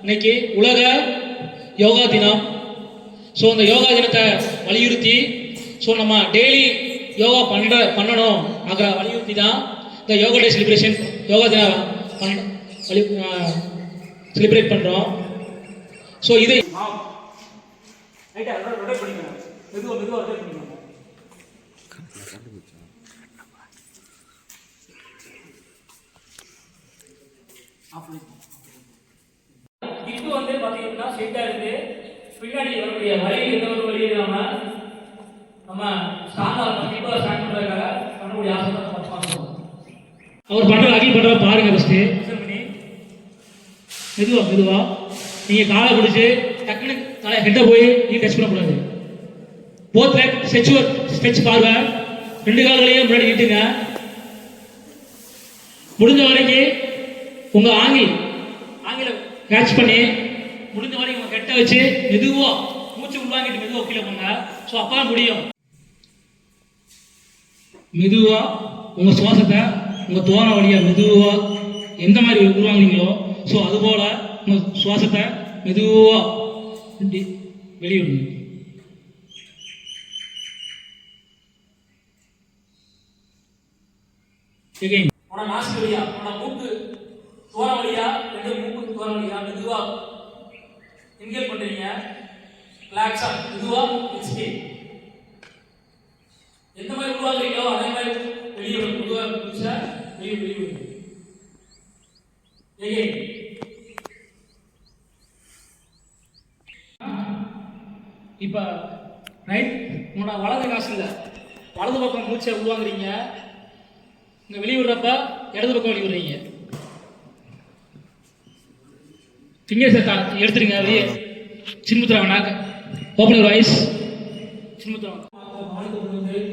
இன்னைக்கு உலக யோகா தினம். ஸோ அந்த யோகா தினத்தை வலியுறுத்தி ஸோ நம்ம டெய்லி யோகா பண்ணணும் ஆகிற வலியுறுத்தி தான் இந்த யோகா டே செலிப்ரேஷன் யோகா தினம் செலிப்ரேட் பண்ணுறோம். ஸோ இதை இப்போ வந்து பார்த்தீங்கன்னா ஸ்ட்ரெயிட்டாக இருக்கு. பின்னாடி வரக்கூடிய வழி எந்த ஒரு வழி இல்லாமல் நம்ம ஸ்ட்ராங்காக கண்டிப்பாக ஸ்டார்ட் பண்ணுறதுக்காக பண்ணக்கூடிய ஆசை தான் நம்ம பார்க்கணும். அவர் பண்ணுற அடி பண்ணுற பாருங்க ஃபஸ்ட்டு பண்ணி மெதுவாக நீங்கள் காலை பிடிச்சி டக்குன்னு தலை ஹெட்டை போய் நீங்கள் டச் பண்ணக்கூடாது. போத் லெக் ஸ்ட்ரெச் பாருங்க. 2 கால்களையும் முன்னாடி நீட்டுங்க. முடிஞ்ச வரைக்கும் உங்கள் ஆங்கில கேட்ச் பண்ணி முடிஞ்ச வரைக்கும் உங்கள் ஹெட்டை வச்சு மெதுவாக மூச்சு உள்வாங்கிட்டு மெதுவாக கீழே போங்க. ஸோ அப்போ முடியும். மெதுவாக உங்கள் சுவாசத்தை உங்கள் தோண வழியாக மெதுவாக எந்த மாதிரி உருவாங்குறீங்களோ ஸோ அதுபோல் உங்கள் சுவாசத்தை மெதுவாக வெளியிடணும். உன நாசி வழியா உன மூக்கு தோற வழியா 2 மூக்கு தோற வழியா மெதுவா இன்ஹேல் பண்றீங்க. ரிலாக்ஸா மெதுவா எக்ஸ்ஹேல். எந்த மாதிரி உருவாக்குறீங்களோ அதே மாதிரி வெளியே மெதுவா புடிச்சா வெளியே இப்ப ரைட் உங்களோட வலது காசுல வலது பக்கம் மூச்சை உருவாக்குறீங்க. இங்க வெளியே விடுறப்ப இடது பக்கம் வெளியே விடுறீங்க. ஃபிங்கர்ஸ் எடுத்துருங்க. வெளியே சின்முத்திரா நாக்க ஓப்பன் யுவர் ஐஸ். சின்முத்திரா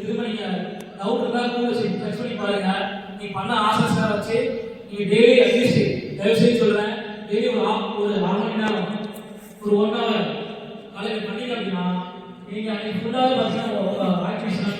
திரும்ப நீங்க டவுட் இருந்தா கூட டச் பண்ணி பாருங்க. நீங்க பண்ண ஆசை வச்சு நீங்க டெய்லி அட்லீஸ்ட் தயவு செய்து சொல்றேன் டெய்லி ஒரு 1/2 மணி நேரம் ஒரு 1 ஹவர் காலையில் பண்ணிக்கலாம். நீங்க அன்னைக்கு ஃபுல்லாக பார்த்தீங்கன்னா ஆக்டிவேஷன்